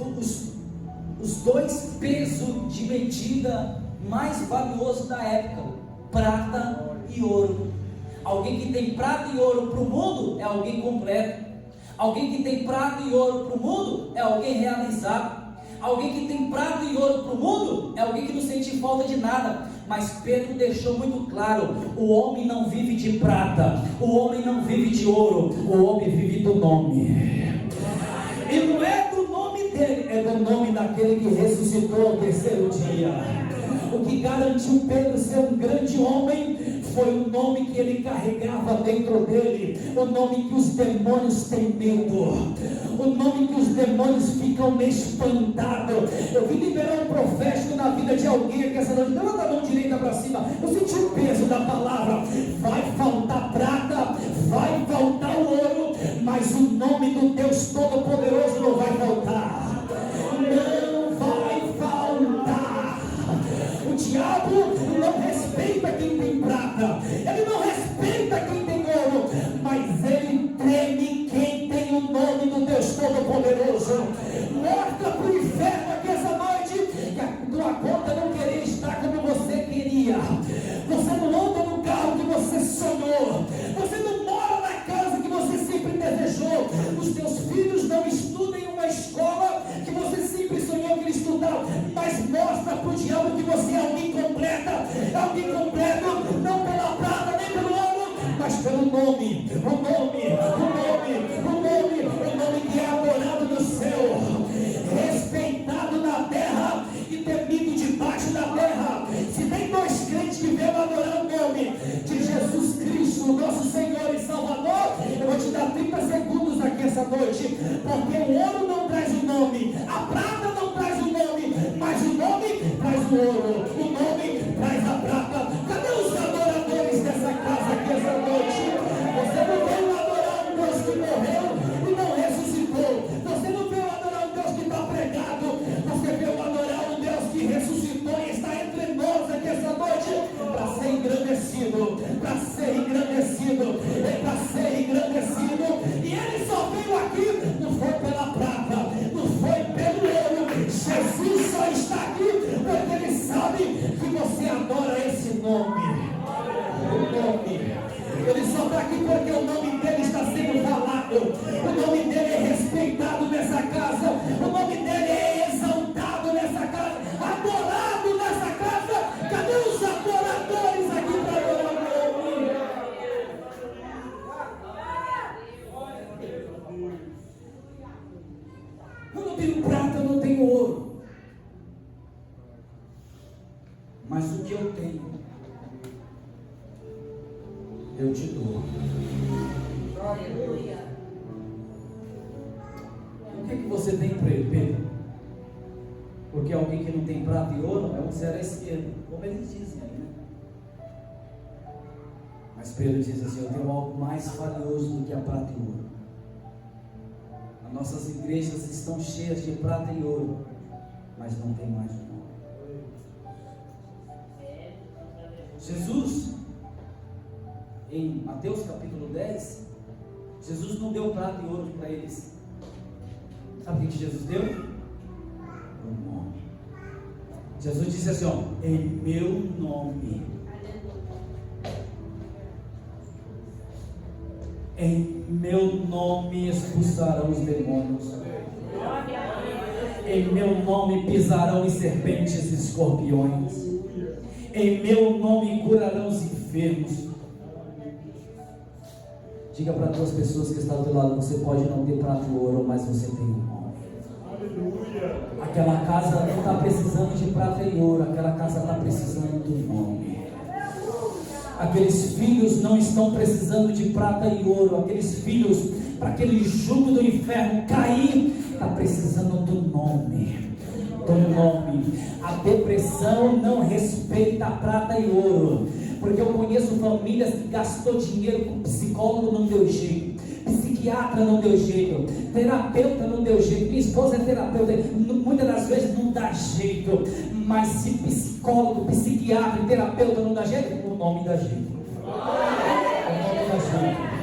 Speaker 2: dois pesos de medida mais valiosos da época: prata e ouro. Alguém que tem prata e ouro para o mundo é alguém completo. Alguém que tem prata e ouro para o mundo é alguém realizado. Alguém que tem prata e ouro para o mundo é alguém que não sente falta de nada. Mas Pedro deixou muito claro: o homem não vive de prata, o homem não vive de ouro, o homem vive do nome. E não é do nome dele, é do nome daquele que ressuscitou ao terceiro dia. O que garantiu Pedro ser um grande homem foi o nome que ele carregava dentro dele, o nome que os demônios têm medo, o nome que os demônios ficam espantados. Eu vim liberar um profético na vida de alguém aqui essa noite. Levanta a mão direita para cima. Eu senti o peso da palavra. Vai faltar prata, vai faltar ouro, mas o nome do Deus Todo-Poderoso não vai faltar. Não vai faltar. O diabo não respeita quem tem prata, ele não respeita quem tem ouro, mas ele treme quem tem o nome do Deus Todo-Poderoso. Mostra para o inferno aqui essa noite que a tua conta não queria estar como você queria. Você não anda no carro que você sonhou, você não mora na casa que você sempre desejou, os teus filhos não estudam em uma escola que você sempre sonhou que eles estudaram. Mas mostra para o diabo que você é alguém completo, não pela prata nem pelo ouro, mas pelo nome, o nome que é adorado no céu, respeitado na terra e temido debaixo da terra. Se tem dois crentes que vieram adorar o nome de Jesus Cristo, nosso Senhor e Salvador, eu vou te dar 30 segundos aqui essa noite, porque o ouro não traz o nome, a prata não traz o nome, mas o nome traz o ouro, o nome traz a prata. Cadê os adoradores dessa casa aqui essa noite? Você não veio adorar um Deus que morreu e não ressuscitou. Você não veio adorar um Deus que está pregado. Você veio adorar um Deus que ressuscitou e está entre nós aqui essa noite para ser engrandecido, E ele só veio aqui, não foi pela prata, não foi pelo ouro. Jesus só está aqui porque ele sabe que você adora esse nome. Ele só está aqui porque o nome dele está sendo falado, o nome dele é respeitado nessa casa, o nome dele é exaltado nessa casa, adorado nessa casa. Cadê os adoradores aqui para adorar o nome? Eu não tenho prata, eu não tenho ouro, mas o que eu tenho eu te dou.
Speaker 3: Aleluia.
Speaker 2: O que você tem para ele, Pedro? Porque alguém que não tem prata e ouro é um zero à esquerda, como eles dizem aí, né? Mas Pedro diz assim: eu tenho algo mais valioso do que a prata e ouro. As nossas igrejas estão cheias de prata e ouro, mas não tem mais o nome. Jesus, em Mateus capítulo 10, Jesus não deu prata e ouro para eles. Sabe o que Jesus deu? O nome. Jesus disse assim: ó, em meu nome. Em meu nome expulsarão os demônios. Em meu nome pisarão em serpentes e escorpiões. Em meu nome curarão os enfermos. Diga para duas pessoas que estão do teu lado: você pode não ter prata e ouro, mas você tem um nome. Aquela casa não está precisando de prata e ouro, aquela casa está precisando do nome. Aqueles filhos não estão precisando de prata e ouro, aqueles filhos, para aquele jugo do inferno cair, está precisando do nome. Do nome. A depressão não respeita a prata e ouro, porque eu conheço famílias que gastou dinheiro com psicólogo, não deu jeito, psiquiatra não deu jeito, terapeuta não deu jeito. Minha esposa é terapeuta, muitas das vezes não dá jeito, mas se psicólogo, psiquiatra e terapeuta não dá jeito, o nome dá jeito. O nome dá jeito.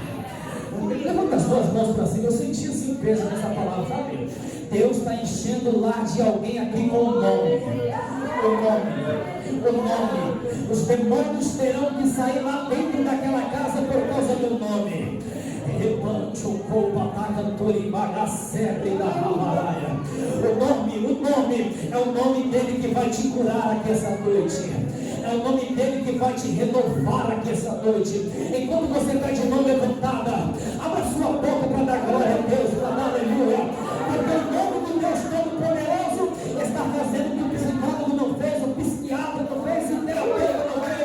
Speaker 2: Levanta as suas mãos para cima. Eu senti assim peso nessa palavra, sabe? Deus está enchendo lá de alguém aqui com o nome. O nome. O nome. Os demônios terão que sair lá dentro daquela casa por causa do nome. O nome é o nome dele que vai te curar aqui essa noite. É o nome dele que vai te renovar aqui essa noite. Enquanto você está de mão levantada, abra sua boca para dar glória a Deus, para dar aleluia. Porque o nome do Deus Todo-Poderoso está fazendo o que o psicólogo não fez, o psiquiatra não fez, o terapeuta não fez.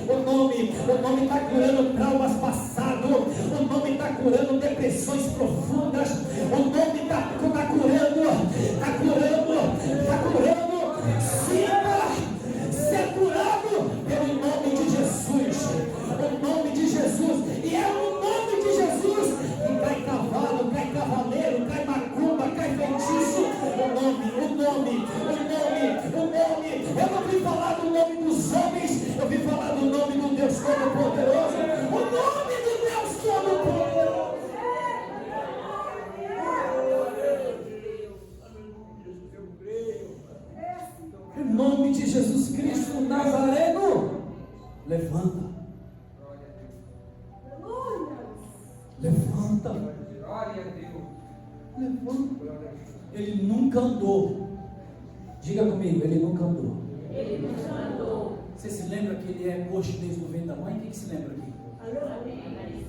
Speaker 2: O nome está curando traumas passados. O nome está curando depressões profundas. O nome está curando. Ser curado pelo nome de Jesus. O nome de Jesus. E é o nome de Jesus que cai cavalo, cai cavaleiro, cai macumba, cai feitiço. O nome. Eu não vim falar do nome dos homens, eu vim falar do nome do Deus Todo-Poderoso. O nome do Deus Todo-Poderoso. Em nome de Jesus Cristo Nazareno, levanta. Levanta. Ele nunca andou. Diga comigo, ele nunca andou. Você se lembra que ele é coxo desde o ventre da mãe? Quem que se lembra aqui?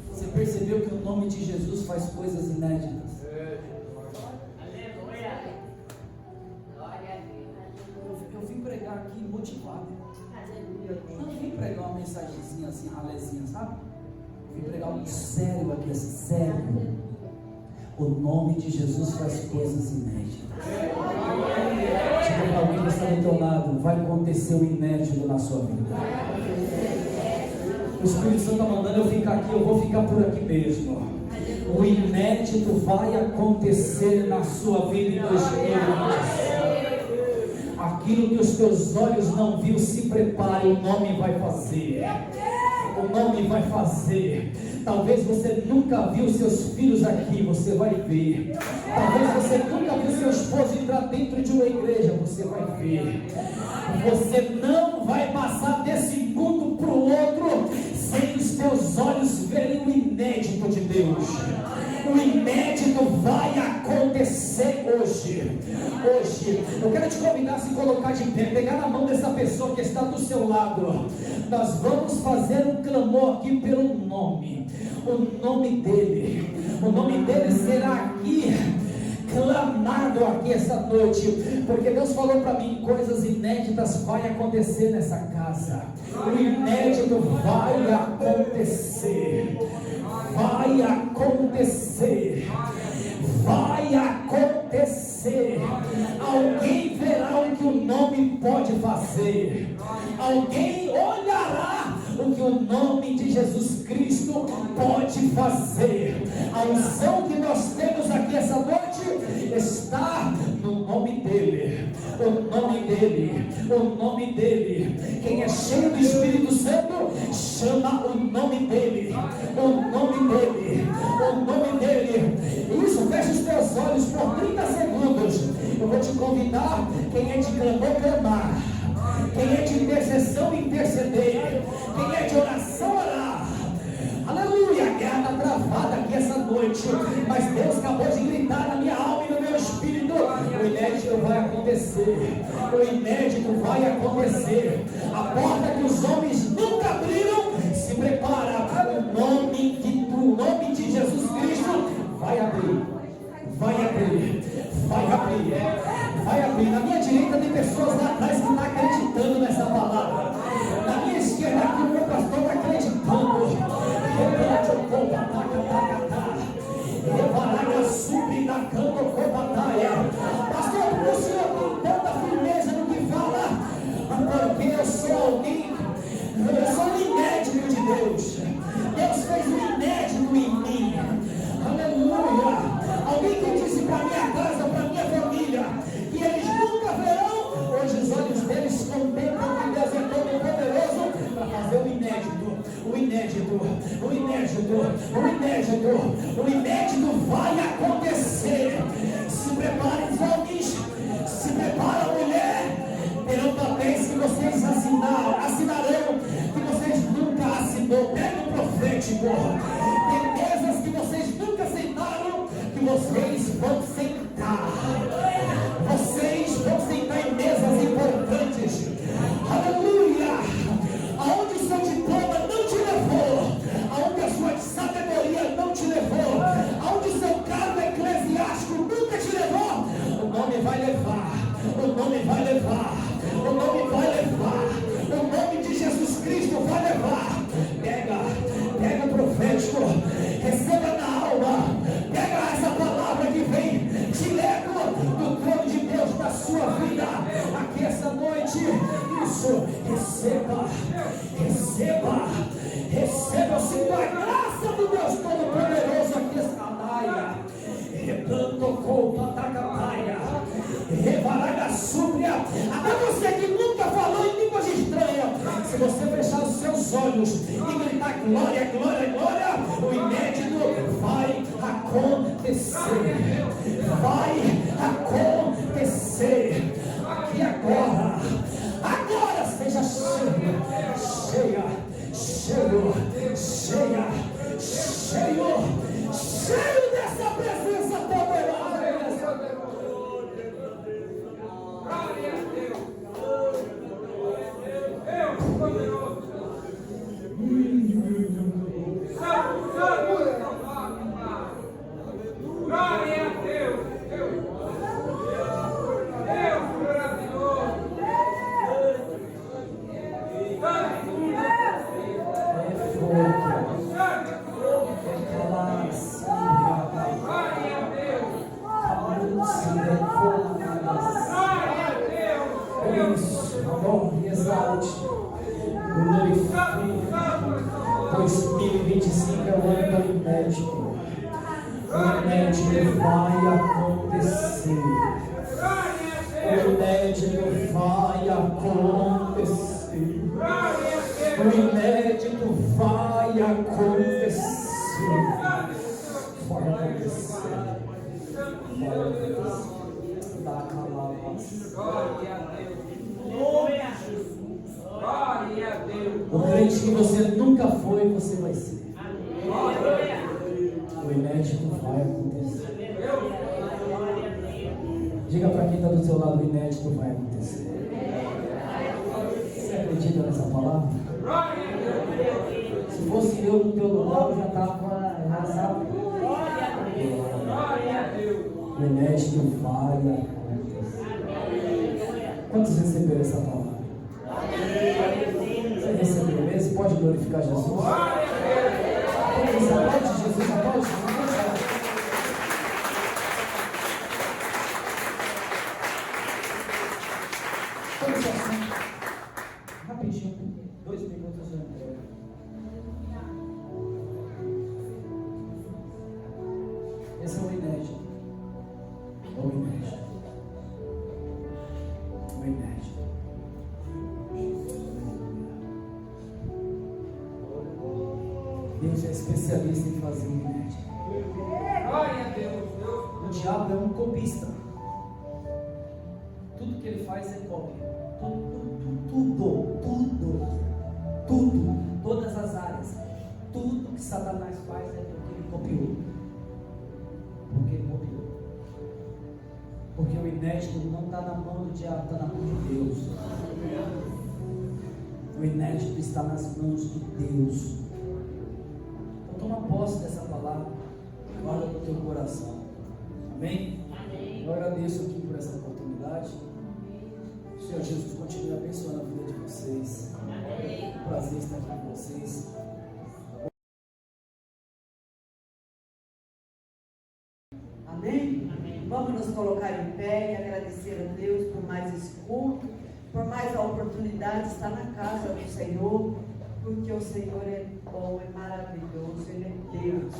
Speaker 2: Você percebeu que o nome de Jesus faz coisas inéditas? Eu vim pregar aqui motivado. Eu não vim pregar uma mensagenzinha assim, ralezinha, sabe? Eu vim pregar algo sério aqui, assim, sério. O nome de Jesus faz coisas inéditas. Diga para alguém que está do teu lado: vai acontecer o inédito na sua vida. O Espírito Santo está mandando eu ficar aqui, eu vou ficar por aqui mesmo. O inédito vai acontecer na sua vida em 2020. Aquilo que os teus olhos não viram, se prepare, o nome vai fazer. O nome vai fazer. Talvez você nunca viu seus filhos aqui, você vai ver. Talvez você nunca viu seu esposo entrar dentro de uma igreja, você vai ver. Você não vai passar desse mundo para o outro sem os teus olhos verem o inédito de Deus. O inédito vai acontecer hoje. Eu quero te convidar a se colocar de pé, pegar na mão dessa pessoa que está do seu lado. Nós vamos fazer um clamor aqui pelo nome. O nome dele. O nome dele será aqui clamado aqui essa noite, porque Deus falou para mim: coisas inéditas vai acontecer nessa casa. O inédito vai acontecer. Vai acontecer. Vai acontecer. Alguém verá o que o nome pode fazer. Alguém olhará o que o nome de Jesus Cristo pode fazer. A unção que nós temos aqui essa noite está no nome dele. O nome dele. O nome dele. Quem é cheio do Espírito Santo chama o nome dele. O nome dele. O nome dele. Isso, fecha os teus olhos por 30 segundos. Eu vou te convidar. Quem é de clamor, clamar. Quem é de intercessão, interceder. Quem é de oração, orar. Aleluia. mente, mas Deus acabou de gritar na minha alma e no meu espírito: o inédito vai acontecer, o inédito vai acontecer. A porta que os homens nunca abriram, se prepara, o nome de Jesus Cristo vai abrir, vai abrir, vai abrir, vai abrir. Na minha direita tem pessoas lá atrás que estão acreditando nessa palavra. Na minha esquerda aqui o meu pastor está acreditando. Pastor, por o senhor tem tanta firmeza no que fala? Porque eu sou alguém, eu sou um inédito de Deus. Deus fez um inédito em mim. Aleluia. Alguém que disse para minha casa, para minha família, que eles nunca verão, hoje os olhos deles contemplam que Deus é todo poderoso para fazer o inédito. O inédito, o inédito, o inédito, o inédito vai acontecer. Se preparem, homens, se prepara, mulher. Terão papéis que vocês assinarão, que vocês nunca assinou. Pega o profético. Tem mesas que vocês nunca sentaram, que vocês vão sentar. Vocês vão sentar em mesas importantes. Aleluia! Aonde o seu diploma não te levou, aonde a sua sabedoria não te levou, aonde o seu cargo eclesiástico nunca te levou, o nome vai levar, o nome vai levar, o nome vai levar, o nome de Jesus Cristo vai levar. Pega profético, receba na alma, pega essa palavra que vem direto do trono de Deus da sua vida, aqui essa noite. Isso, receba, eu sinto a graça do Deus Todo-Poderoso aqui esta laia. Replantou, patacapaia, revaraga súbria. Até você que nunca falou em línguas estranhas, se você fechar os seus olhos e gritar glória, glória, glória, o inédito vai acontecer. Vai acontecer. Aqui agora. Agora seja cheio dessa presença poderosa.
Speaker 3: Glória a Deus. Deus poderoso. Glória a Deus. Deus maravilhoso.
Speaker 2: Exalte, glorifique, 2025 é o ano do inédito. O inédito vai acontecer. O inédito vai acontecer. O inédito vai acontecer. Vai acontecer. Vai acontecer. Dá calabas.
Speaker 3: Glória a Deus.
Speaker 2: O crente que você nunca foi, você vai ser. O inédito vai acontecer. Diga para quem está do seu lado: o inédito vai acontecer. Você acredita nessa palavra? Se fosse eu no teu lugar, eu já estava arrasado. O inédito vai acontecer. Quantos receberam essa palavra? Você recebeu mesmo? Pode glorificar Jesus? Você pode, Jesus? Pode? Vamos assim. Rapidinho, 2 minutos eu entrego. Esse é o inédito. O inédito. O inédito. Deus é especialista em fazer o inédito.
Speaker 3: Glória a Deus.
Speaker 2: O diabo é um copista. Tudo que ele faz é cópia. Tudo, todas as áreas. Tudo que Satanás faz é porque ele copiou. inédito não está na mão do diabo, está na mão de Deus. O inédito está nas mãos de Deus. Então toma posse dessa palavra, guarda no teu coração. Amém? Eu agradeço aqui por essa oportunidade. Senhor Jesus, continue abençoando a vida de vocês. É um prazer estar aqui com vocês.
Speaker 3: Amém? Vamos nos colocar em pé e agradecer a Deus por mais esse culto, por mais a oportunidade de estar na casa do Senhor, porque o Senhor é bom, é maravilhoso, Ele é Deus.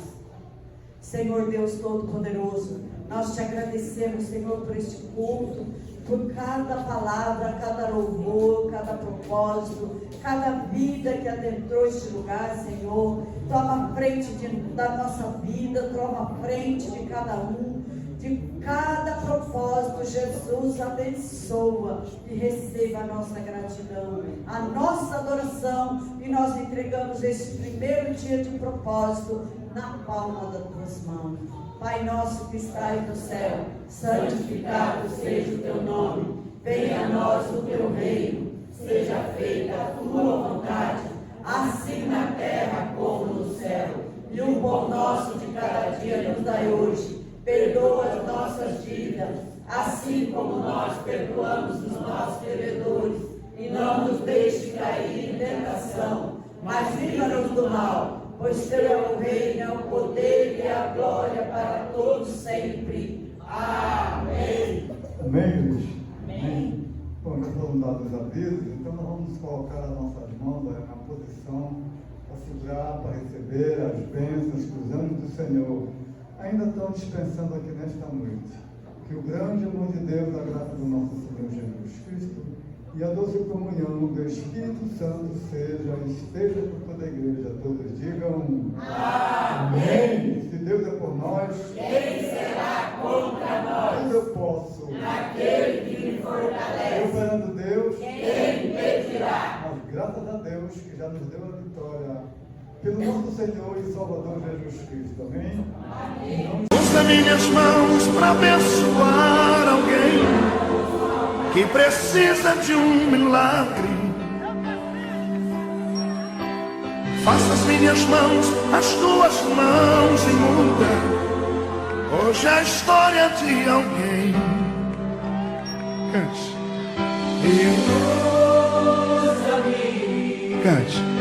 Speaker 3: Senhor Deus Todo-Poderoso, nós te agradecemos, Senhor, por este culto, por cada palavra, cada louvor, cada propósito, cada vida que adentrou este lugar, Senhor. Toma frente da nossa vida, toma frente de cada um, de cada propósito. Jesus, abençoa e receba a nossa gratidão, a nossa adoração, e nós entregamos este primeiro dia de propósito na palma das tuas mãos. Pai nosso que estás no céu, santificado seja o teu nome. Venha a nós o teu reino. Seja feita a tua vontade, assim na terra como no céu. E o pão nosso de cada dia nos dai hoje. Perdoa as nossas dívidas, assim como nós perdoamos os nossos devedores. E não nos deixe cair em tentação, mas livra-nos do mal. Pois teu é o reino, o poder e a glória para todos sempre. Amém.
Speaker 4: Amém, igreja? Amém. Bom, já foram dados os avisos, então nós vamos colocar as nossas mãos na posição para segurar, para receber as bênçãos que os anjos do Senhor ainda estão dispensando aqui nesta noite. Que o grande amor de Deus, a graça do nosso Senhor Jesus Cristo e a doce comunhão do Espírito Santo esteja por toda a igreja. Todos digam amém. Se Deus é por nós,
Speaker 3: Quem será contra nós?
Speaker 4: tudo eu posso.
Speaker 3: Aquele que me fortalece.
Speaker 4: Operando Deus,
Speaker 3: Quem impedirá?
Speaker 4: mas graças a Deus que já nos deu a vitória pelo nosso Senhor e Salvador Jesus Cristo. Amém? Amém.
Speaker 1: Usa minhas mãos para abençoar alguém que precisa de um milagre. Faça as minhas mãos, as tuas mãos e muda hoje a história de alguém. Cante. Cante.